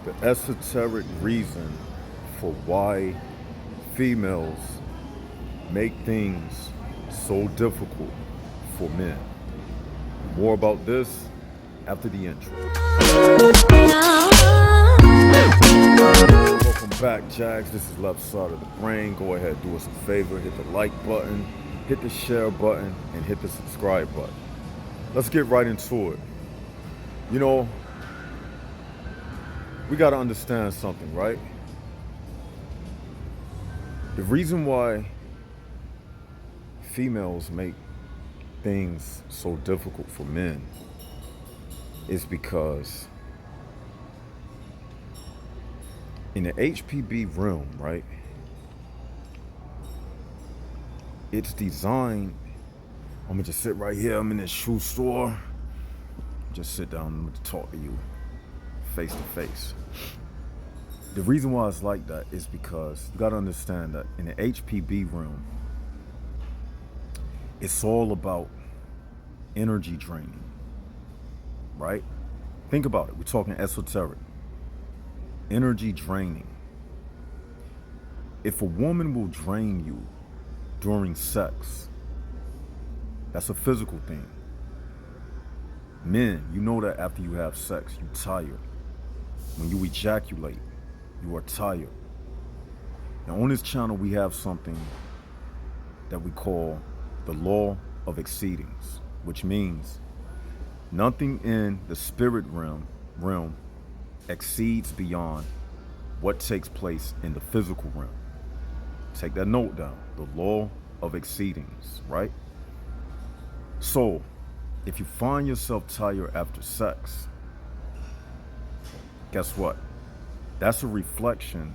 the esoteric reason for why females make things so difficult for men. More about this after the intro. Welcome back, Jags. This is Left Side of the Brain. Go ahead, do us a favor, hit the like button, hit the share button, and hit the subscribe button. Let's get right into it. You know, we got to understand something, right? The reason why females make things so difficult for men is because in the HPB realm, right, it's designed. I'm gonna just sit right here. I'm in this shoe store. Just sit down and talk to you face to face. The reason why it's like that is because you gotta understand that in the HPB realm, it's all about energy draining, right? Think about it. We're talking esoteric. Energy draining. If a woman will drain you during sex, that's a physical thing. Men, you know that after you have sex, you're tired. When you ejaculate, you are tired. Now on this channel, we have something that we call the law of exceedings, which means nothing in the spirit realm exceeds beyond what takes place in the physical realm. Take that note down, the law of exceedings, right? So, if you find yourself tired after sex, guess what? That's a reflection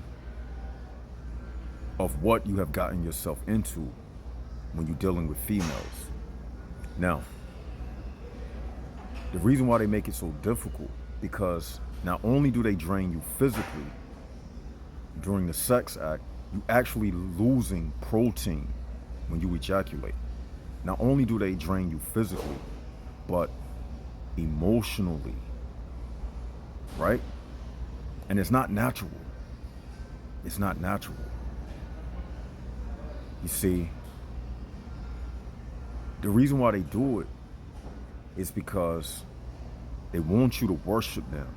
of what you have gotten yourself into when you're dealing with females. Now, the reason why they make it so difficult, because not only do they drain you physically during the sex act, you actually losing protein when you ejaculate. Not only do they drain you physically, but emotionally, right? And it's not natural. It's not natural. You see, the reason why they do it is because they want you to worship them.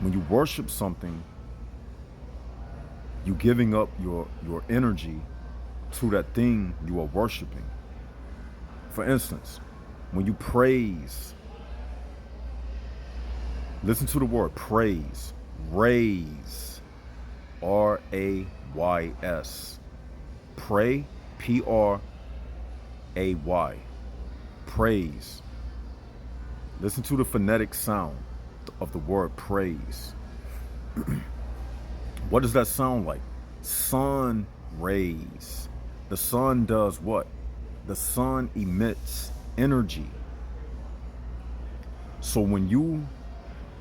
When you worship something, you're giving up your energy to that thing you are worshiping. For instance, when you praise, listen to the word praise, raise, R-A-Y-S. Pray, P-R-A-Y. Praise. Listen to the phonetic sound of the word praise. What does that sound like? Sun rays. The sun does what? The sun emits energy. So when you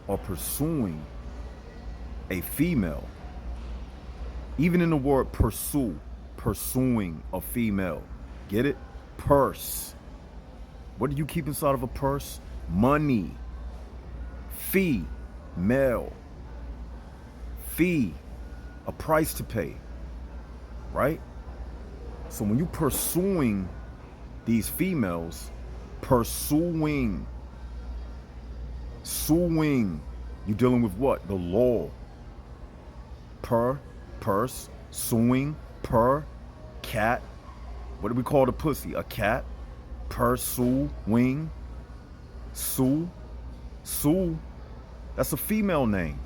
are pursuing a female, even in the word pursue, pursuing a female, get it? Purse. What do you keep inside of a purse? Money. Fee, male. Fee, a price to pay, right? So when you're pursuing these females, suing, you're dealing with what? The law. Purse, suing, cat. What do we call the pussy? A cat. Pursuing, sue. That's a female name.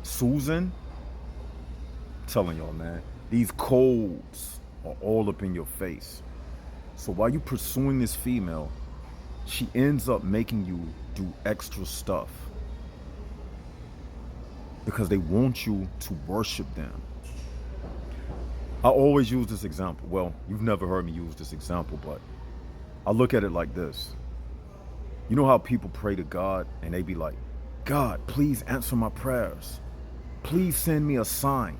Susan. I'm telling y'all, man, these codes are all up in your face. So while you're pursuing this female, she ends up making you do extra stuff because they want you to worship them. I always use this example. Well, you've never heard me use this example, but I look at it like this. You know how people pray to God and they be like, God, please answer my prayers. Please send me a sign.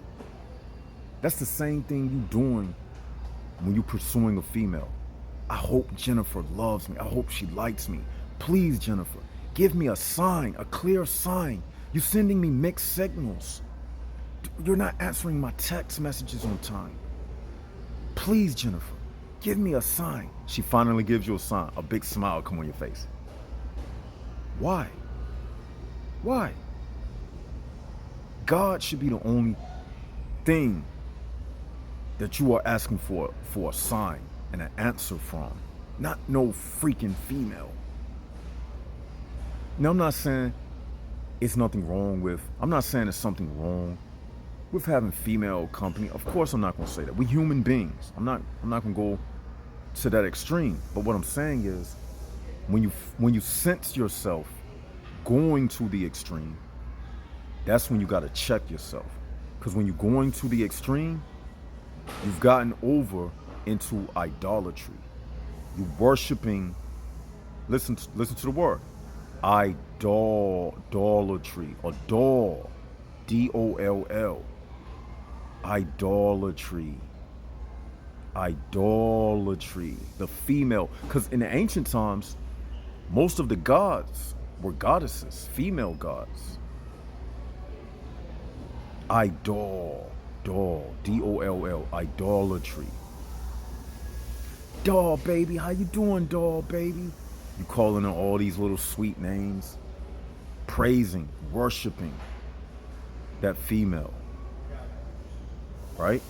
That's the same thing you doing when you're pursuing a female. I hope Jennifer loves me. I hope she likes me. Please, Jennifer, Give me a sign, a clear sign. You're sending me mixed signals. You're not answering my text messages on time. Please, Jennifer, give me a sign. She finally gives you a sign. A big smile come on your face. Why? Why? God should be the only thing that you are asking for a sign and an answer from, not no freaking female. Now, I'm not saying it's nothing wrong with, I'm not saying there's something wrong with having female company. Of course, I'm not going to say that. We're human beings. I'm not going to go to that extreme. But what I'm saying is, when you sense yourself going to the extreme, that's when you got to check yourself. Because when you're going to the extreme, you've gotten over into idolatry. You're worshiping, listen to the word, idolatry, adore, D-O-L-L, idolatry, the female. Because in the ancient times, most of the gods were goddesses, female gods. D-O-L-L, idolatry. Doll baby, how you doing, doll baby? You calling her all these little sweet names, praising, worshiping that female, right?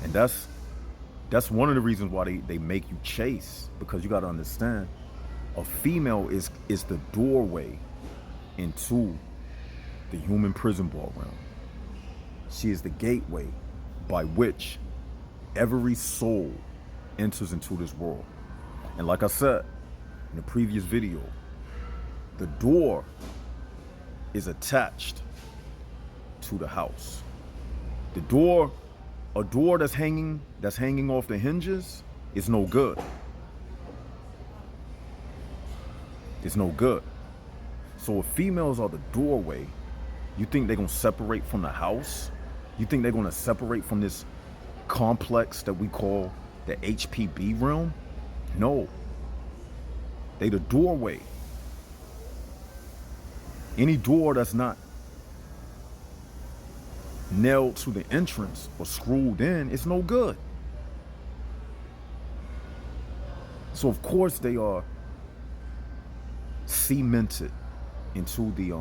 And that's one of the reasons why they make you chase, because you got to understand, a female is the doorway into the human prison ballroom. She is the gateway by which every soul enters into this world. And like I said in the previous video, the door is attached to the house. A door that's hanging off the hinges is no good. It's no good. So if females are the doorway, you think they're gonna separate from the house? You think they're gonna separate from this complex that we call the HPB realm? No. They the doorway. Any door that's not nailed to the entrance or screwed in is no good. So of course they are cemented into the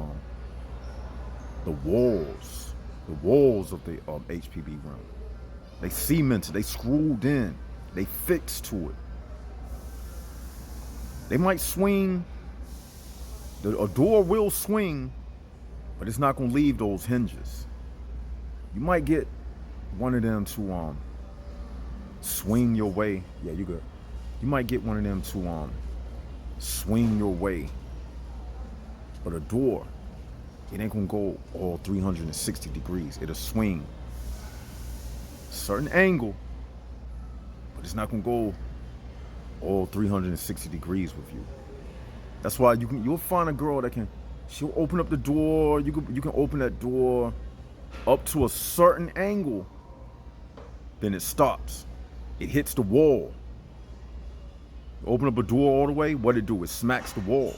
walls of the HPB realm. They cemented, they screwed in, they fixed to it. They might swing, a door will swing, but it's not gonna leave those hinges. You might get one of them to swing your way. Yeah, you good. You might get one of them to swing your way. But a door, it ain't gonna go all 360 degrees. It'll swing a certain angle, but it's not gonna go all 360 degrees with you. That's why you'll find a girl that she'll open up the door. You can open that door up to a certain angle, then it stops. It hits the wall. You open up a door all the way, what it do? It smacks the wall.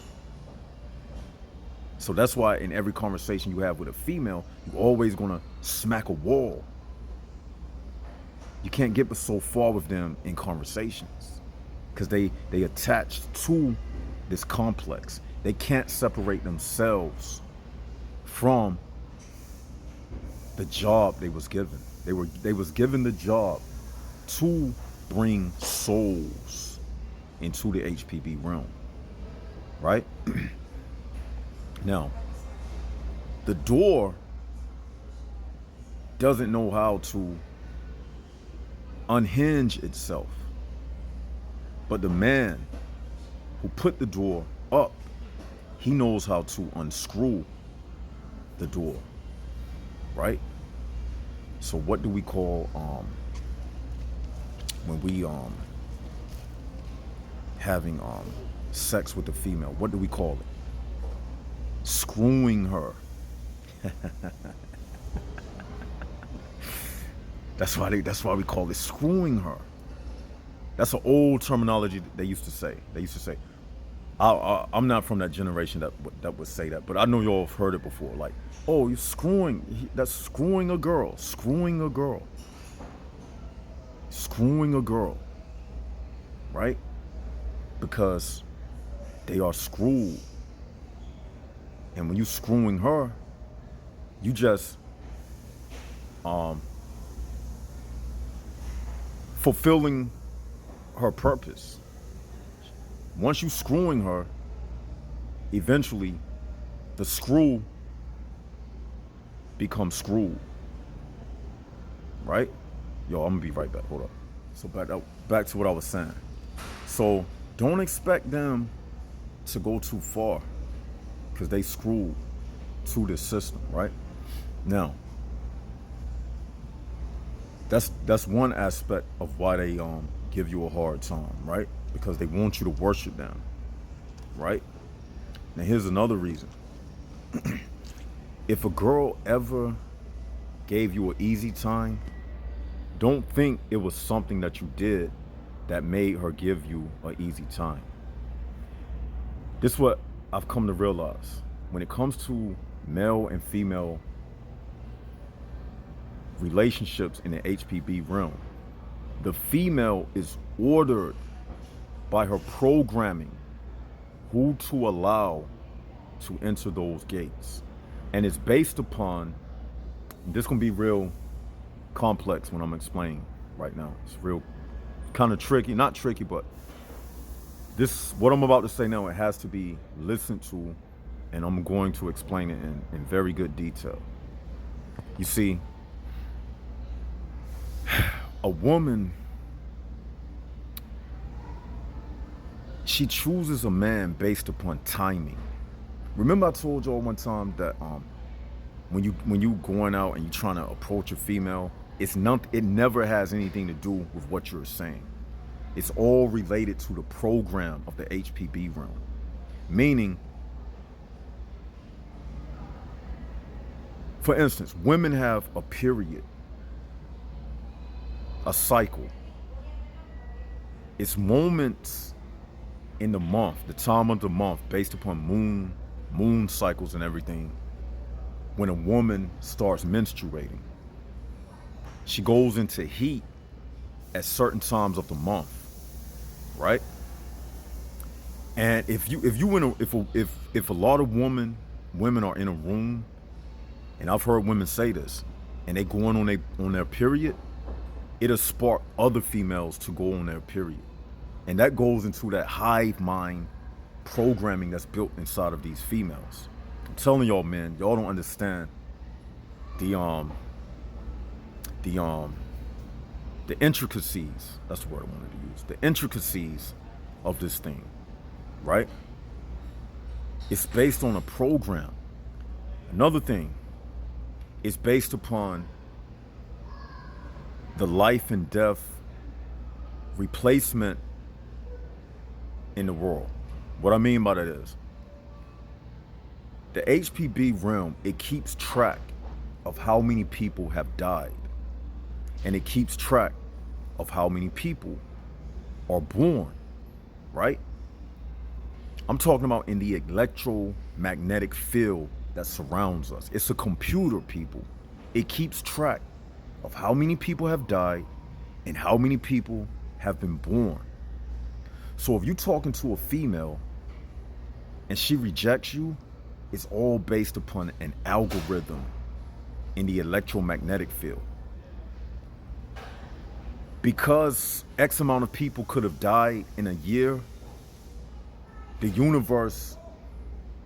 So that's why in every conversation you have with a female, you're always gonna smack a wall. You can't get so far with them in conversations because they attached to this complex. They can't separate themselves from the job they was given. They was given the job to bring souls into the HPB realm, right? Now, the door doesn't know how to unhinge itself, but the man who put the door up, he knows how to unscrew the door, right? So what do we call when we having sex with the female? What do we call it? Screwing her. That's why we call it screwing her. That's an old terminology they used to say. They used to say, I'm not from that generation that would say that, but I know y'all have heard it before. Like, oh, you're screwing. That's screwing a girl. Screwing a girl. Screwing a girl. Right? Because they are screwed. And when you screwing her, you just fulfilling her purpose. Once you screwing her, eventually the screw becomes screwed. Right? Yo, I'm gonna be right back. Hold up. So back to what I was saying. So don't expect them to go too far, because they screwed to this system, right? Now, that's one aspect of why they give you a hard time, right? Because they want you to worship them, right? Now here's another reason. If a girl ever gave you an easy time, don't think it was something that you did that made her give you an easy time. This is what I've come to realize. When it comes to male and female relationships in the HPB realm, the female is ordered by her programming who to allow to enter those gates. And it's based upon, this gonna be real complex when I'm explaining right now. It's real kind of tricky, not tricky, but this, what I'm about to say now, it has to be listened to, and I'm going to explain it in very good detail. You see, a woman, she chooses a man based upon timing. Remember I told y'all one time that when you going out and you trying to approach a female, it never has anything to do with what you're saying. It's all related to the program of the HPB realm. Meaning, for instance, women have a period, a cycle. It's moments in the month, the time of the month, based upon moon cycles and everything, when a woman starts menstruating. She goes into heat at certain times of the month, right? And if a lot of women are in a room, and I've heard women say this, and they going on their period, it'll spark other females to go on their period. And that goes into that hive mind programming that's built inside of these females. I'm telling y'all, man, y'all don't understand the intricacies, that's the word I wanted to use, the intricacies of this thing, right? It's based on a program. Another thing, it's based upon the life and death replacement in the world. What I mean by that is, the HPB realm, it keeps track of how many people have died. And it keeps track of how many people are born, right? I'm talking about in the electromagnetic field that surrounds us. It's a computer, people. It keeps track of how many people have died and how many people have been born. So if you're talking to a female and she rejects you, it's all based upon an algorithm in the electromagnetic field. Because X amount of people could have died in a year, the universe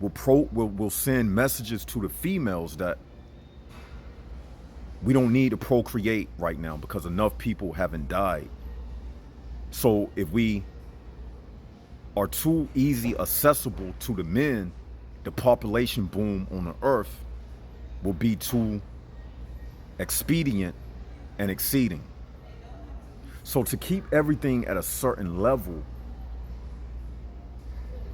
will send messages to the females that we don't need to procreate right now because enough people haven't died. So if we are too easy accessible to the men, the population boom on the earth will be too expedient and exceeding. So to keep everything at a certain level,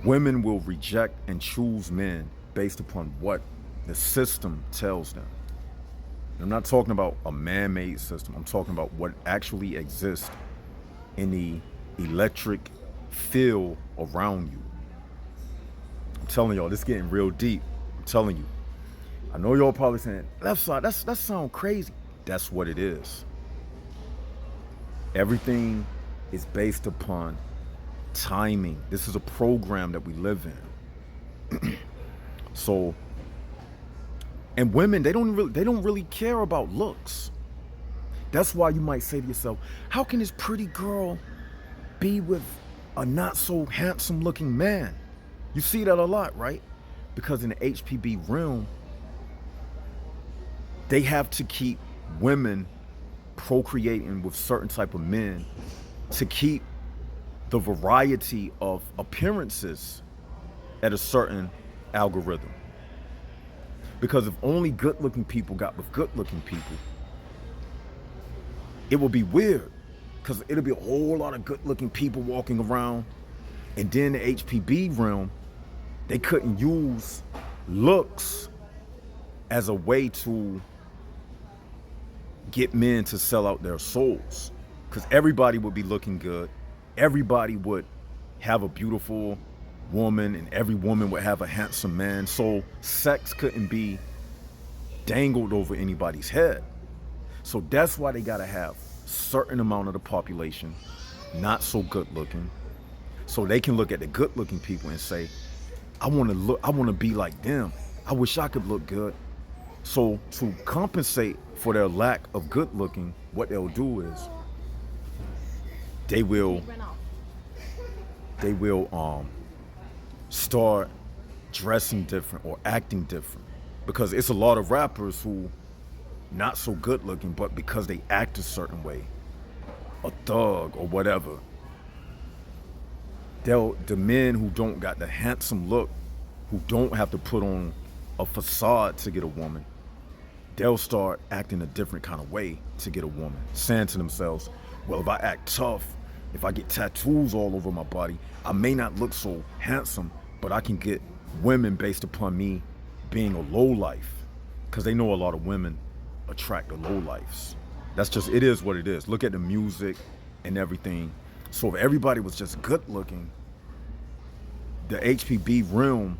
women will reject and choose men based upon what the system tells them. I'm not talking about a man-made system. I'm talking about what actually exists in the electric field around you, telling y'all, this is getting real deep. I'm telling you. I know y'all probably saying, that sounds crazy. That's what it is. Everything is based upon timing. This is a program that we live in. So, and women, they don't really care about looks. That's why you might say to yourself, how can this pretty girl be with a not so handsome looking man? You see that a lot, right? Because in the HPB realm, they have to keep women procreating with certain type of men to keep the variety of appearances at a certain algorithm. Because if only good-looking people got with good-looking people, it would be weird. Because it'll be a whole lot of good-looking people walking around. And then the HPB realm, they couldn't use looks as a way to get men to sell out their souls. Because everybody would be looking good. Everybody would have a beautiful woman, and every woman would have a handsome man. So sex couldn't be dangled over anybody's head. So that's why they gotta have certain amount of the population not so good looking, so they can look at the good looking people and say, I want to be like them. I wish I could look good. So to compensate for their lack of good looking, what they'll do is they will start dressing different or acting different. Because it's a lot of rappers who not so good looking, but because they act a certain way, a thug or whatever, the men who don't got the handsome look, who don't have to put on a facade to get a woman, they'll start acting a different kind of way to get a woman, saying to themselves, well, if I act tough, if I get tattoos all over my body, I may not look so handsome, but I can get women based upon me being a lowlife. Because they know a lot of women attract the lowlifes. That's just, it is what it is. Look at the music and everything. So if everybody was just good looking, the HPB realm,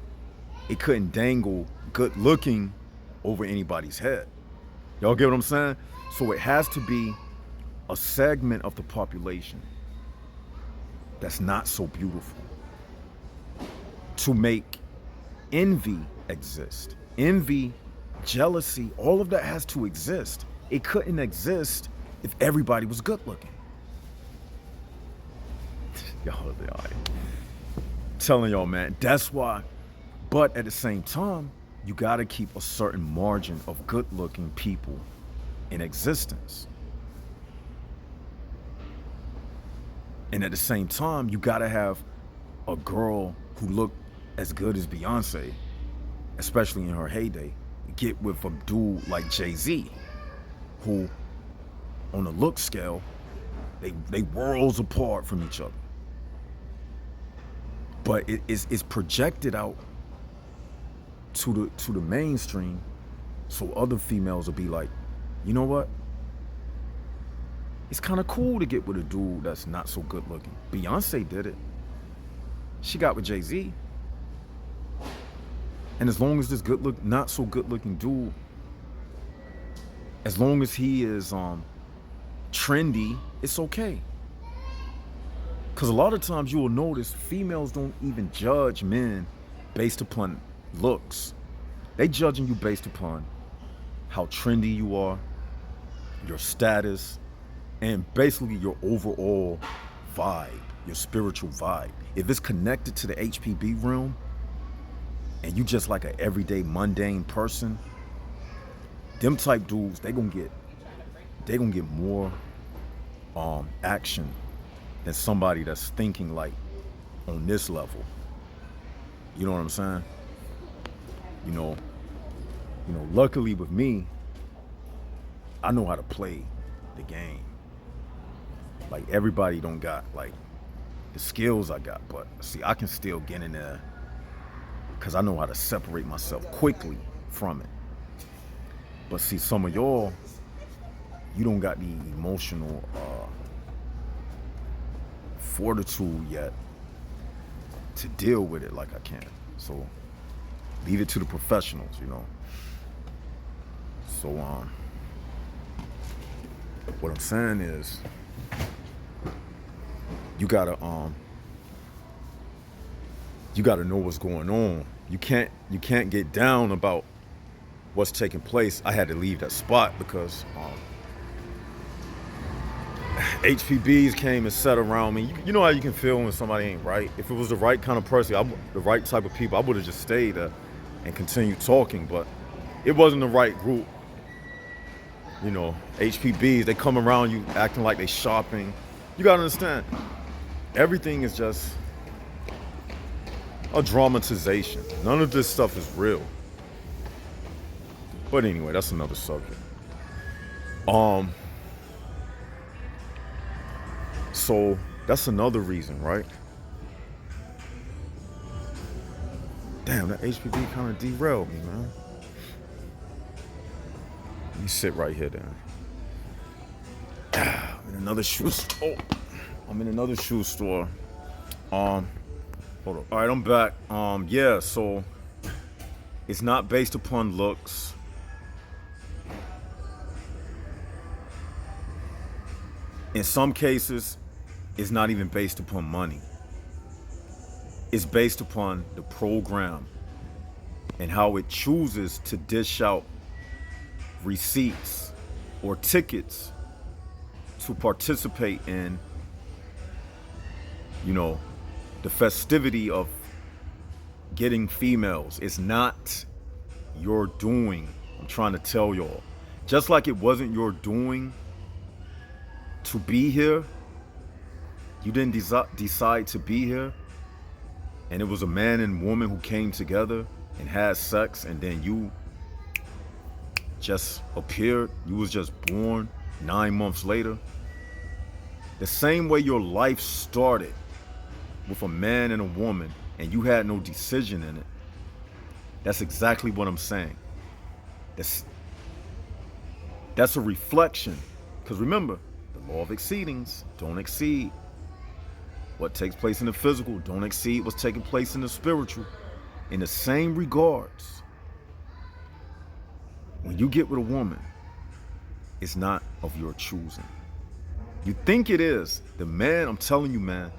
it couldn't dangle good looking over anybody's head. Y'all get what I'm saying? So it has to be a segment of the population that's not so beautiful to make envy exist. Envy, jealousy, all of that has to exist. It couldn't exist if everybody was good looking. Y'all, telling y'all, man, that's why. But at the same time, you got to keep a certain margin of good looking people in existence. And at the same time, you got to have a girl who looked as good as Beyonce, especially in her heyday, get with a dude like Jay-Z, who on the look scale, they worlds apart from each other. But it's projected out to the mainstream, so other females will be like, you know what? It's kind of cool to get with a dude that's not so good looking. Beyonce did it. She got with Jay-Z. And as long as this not so good looking dude, as long as he is trendy, it's okay. Because a lot of times you will notice females don't even judge men based upon looks. They judging you based upon how trendy you are, your status, and basically your overall vibe, your spiritual vibe. If it's connected to the HPB realm, and you just like an everyday mundane person, them type dudes, they gonna get more action than somebody that's thinking like on this level. You know what I'm saying? You know, luckily with me, I know how to play the game. Like everybody don't got like the skills I got, but see, I can still get in there because I know how to separate myself quickly from it. But see, some of y'all, you don't got the emotional fortitude yet to deal with it like I can. So leave it to the professionals, you know. So what I'm saying is, you gotta know what's going on. You can't get down about what's taking place. I had to leave that spot because HPBs came and sat around me. You know how you can feel when somebody ain't right. If it was the right kind of person, the right type of people, I would have just stayed there and continued talking. But it wasn't the right group. You know, HPBs, they come around you acting like they shopping. You gotta understand, everything is just a dramatization. None of this stuff is real. But anyway, that's another subject. So that's another reason, right? Damn, that HPV kind of derailed me, man. Let me sit right here then. I'm in another shoe store. Hold on. All right, I'm back. Yeah, so it's not based upon looks. In some cases, it's not even based upon money. It's based upon the program and how it chooses to dish out receipts or tickets to participate in, you know, the festivity of getting females. It's not your doing. I'm trying to tell y'all. Just like it wasn't your doing to be here, you didn't decide to be here, and it was a man and woman who came together and had sex, and then you just appeared. You was just born 9 months later. The same way your life started with a man and a woman and you had no decision in it. That's exactly what I'm saying. That's a reflection. Because remember, the law of exceedings, don't exceed. What takes place in the physical, don't exceed what's taking place in the spiritual. In the same regards, when you get with a woman, it's not of your choosing. You think it is. The man, I'm telling you, man,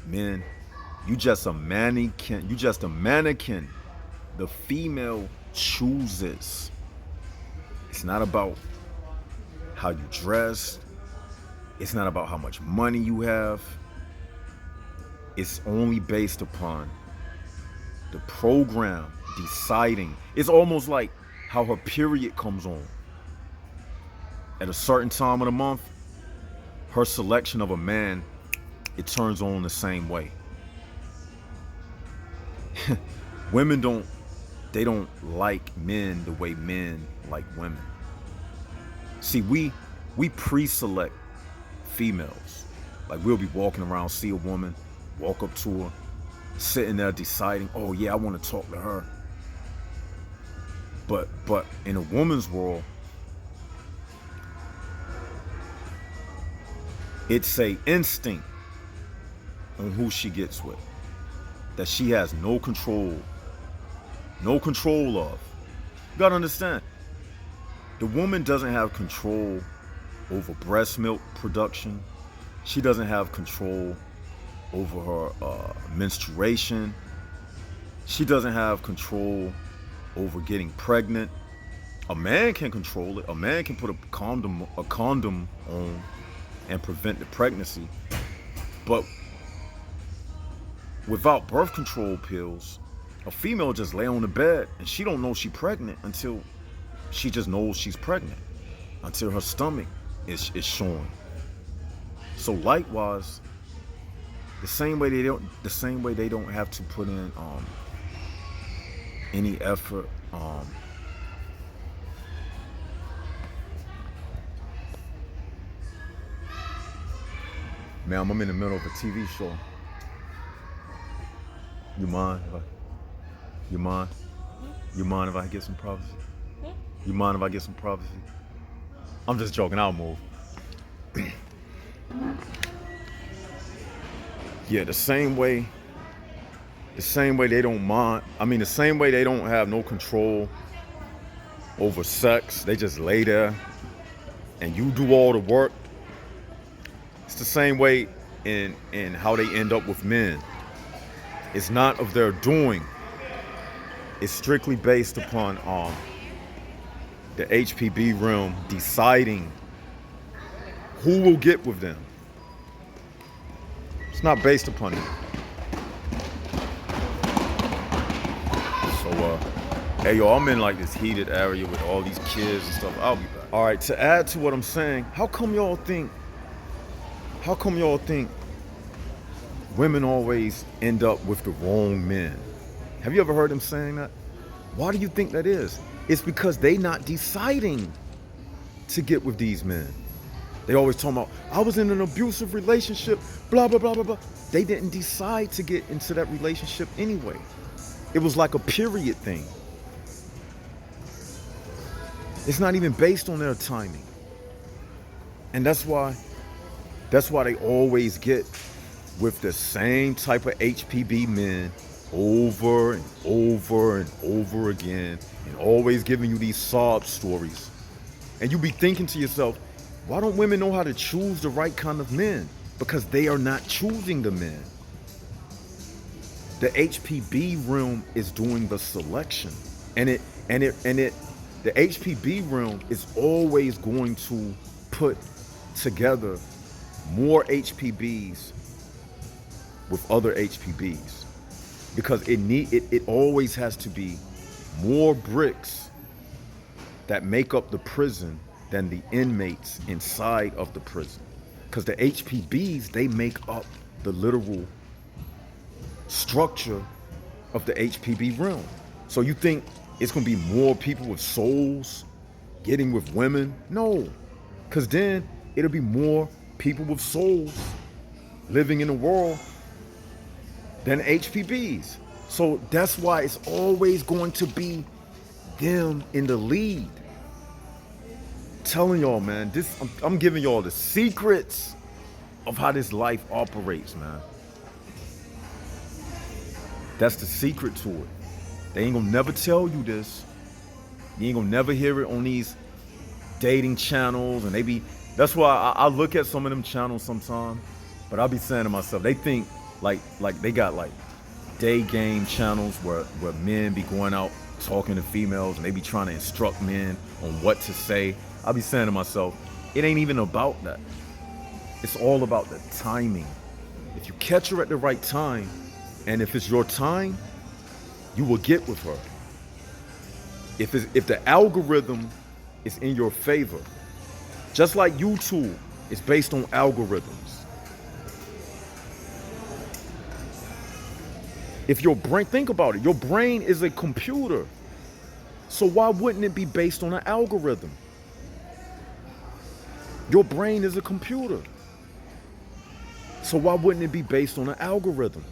men, you just a mannequin. The female chooses. It's not about how you dress. It's not about how much money you have. It's only based upon the program deciding. It's almost like how her period comes on. At a certain time of the month, her selection of a man, it turns on the same way. Women don't like men the way men like women. See, we pre-select females. Like, we'll be walking around, see a woman, walk up to her, sitting there deciding, oh yeah, I want to talk to her. But in a woman's world, it's a instinct on who she gets with that she has no control of. You gotta understand, the woman doesn't have control over breast milk production. She doesn't have control over her menstruation. She doesn't have control over getting pregnant. A man can control it. A man can put a condom on and prevent the pregnancy. But without birth control pills, a female just lay on the bed and she don't know she's pregnant until she just knows she's pregnant, until her stomach is showing. So likewise, the same way they don't have to put in any effort. Ma'am, I'm in the middle of a TV show. You mind if I get some privacy? You mind if I get some privacy? I'm just joking, I'll move. Yeah, the same way The same way they don't mind. I mean, the same way they don't have no control over sex. They just lay there and you do all the work. It's the same way in how they end up with men. It's not of their doing. It's strictly based upon the HPB realm deciding who will get with them. It's not based upon it. So, hey, yo, I'm in like this heated area with all these kids and stuff. I'll be back. All right, to add to what I'm saying, how come y'all think women always end up with the wrong men? Have you ever heard them saying that? Why do you think that is? It's because they not deciding to get with these men. They always talking about, I was in an abusive relationship, blah, blah, blah, blah, blah. They didn't decide to get into that relationship anyway. It was like a period thing. It's not even based on their timing. And that's why they always get with the same type of HPB men over and over and over again, and always giving you these sob stories. And you be thinking to yourself, why don't women know how to choose the right kind of men? Because they are not choosing the men. The HPB realm is doing the selection. And the HPB realm is always going to put together more HPBs with other HPBs, because it always has to be more bricks that make up the prison than the inmates inside of the prison, because the HPBs, they make up the literal structure of the HPB realm. So you think it's gonna be more people with souls getting with women? No, because then it'll be more people with souls living in the world than HPBs. So that's why it's always going to be them in the lead. Telling y'all, man, I'm giving y'all the secrets of how this life operates, man. That's the secret to it. They ain't gonna never tell you this. You ain't gonna never hear it on these dating channels, and that's why I look at some of them channels sometimes, but I'll be saying to myself, they think like they got like day game channels where men be going out talking to females and they be trying to instruct men on what to say. I'll be saying to myself, it ain't even about that. It's all about the timing. If you catch her at the right time, and if it's your time, you will get with her. If the algorithm is in your favor, just like YouTube is based on algorithms. If your brain, think about it, your brain is a computer. So why wouldn't it be based on an algorithm? Your brain is a computer. So why wouldn't it be based on an algorithm?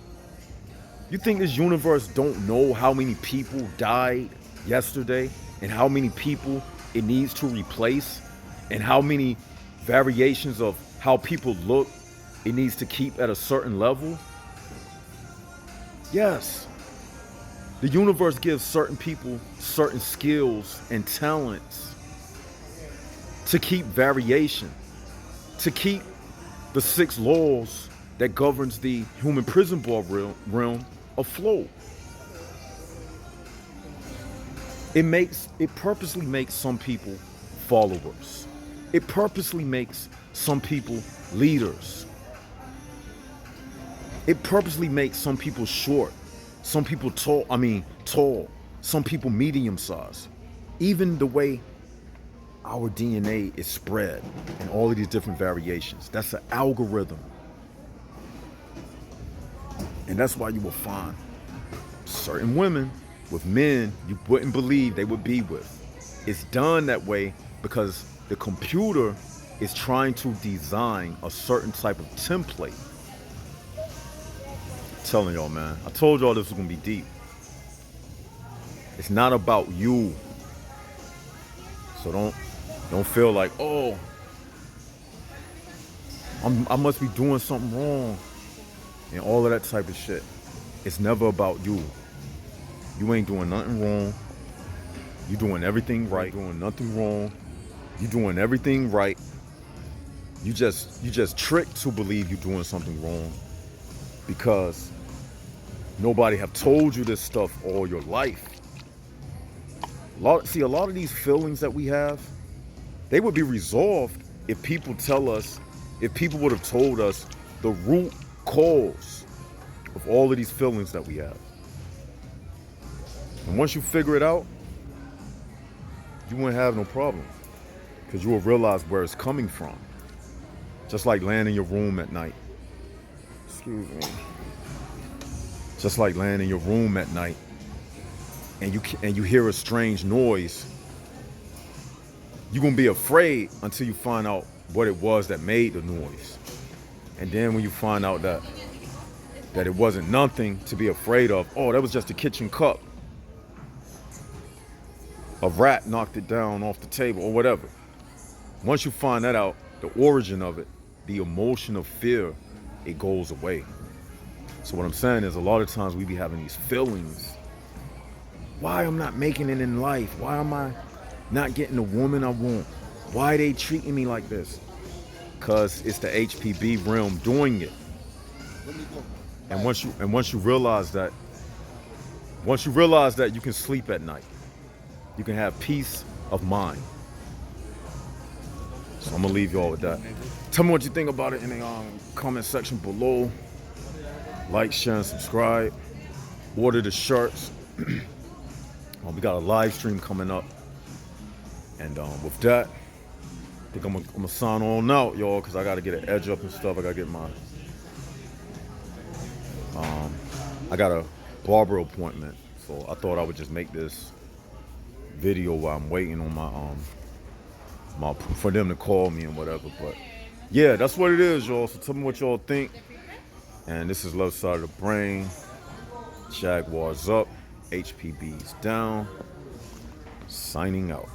You think this universe don't know how many people died yesterday and how many people it needs to replace and how many variations of how people look it needs to keep at a certain level? Yes. The universe gives certain people certain skills and talents to keep variation, to keep the 6 laws that governs the human prison bar realm afloat. It purposely makes some people followers. It purposely makes some people leaders. It purposely makes some people short, some people tall, some people medium size. Even the way our DNA is spread in all of these different variations, that's an algorithm. And that's why you will find certain women with men you wouldn't believe they would be with. It's done that way because the computer is trying to design a certain type of template. I'm telling y'all, man, I told y'all this was gonna be deep. It's not about you. So don't feel like, oh, I must be doing something wrong and all of that type of shit. It's never about you. You ain't doing nothing wrong. You doing everything right. You doing nothing wrong. You doing everything right. You just tricked to believe you're doing something wrong because nobody have told you this stuff all your life. A lot of these feelings that we have, they would be resolved if people would have told us the root cause of all of these feelings that we have. And once you figure it out, you wouldn't have no problem because you will realize where it's coming from. Just like laying in your room at night. Excuse me. Just like laying in your room at night and you hear a strange noise, you're gonna be afraid until you find out what it was that made the noise. And then when you find out that it wasn't nothing to be afraid of, oh, that was just a kitchen cup. A rat knocked it down off the table or whatever. Once you find that out, the origin of it, the emotion of fear, it goes away. So what I'm saying is a lot of times we be having these feelings. Why I'm not making it in life? Why am I not getting the woman I want? Why they treating me like this? Because it's the HPB realm doing it. And once you realize that, you can sleep at night. You can have peace of mind. So I'm gonna leave y'all with that. Tell me what you think about it in the comment section below. Like, share, and subscribe. Order the shirts. We got a live stream coming up. And with that, I think I'm gonna sign on out, y'all, because I gotta get an edge up and stuff. I gotta get my I got a barber appointment, so I thought I would just make this video while I'm waiting on for them to call me and whatever. But yeah, that's what it is, y'all. So tell me what y'all think. And this is Left Side of the Brain. Jaguars up, HPB's down. Signing out.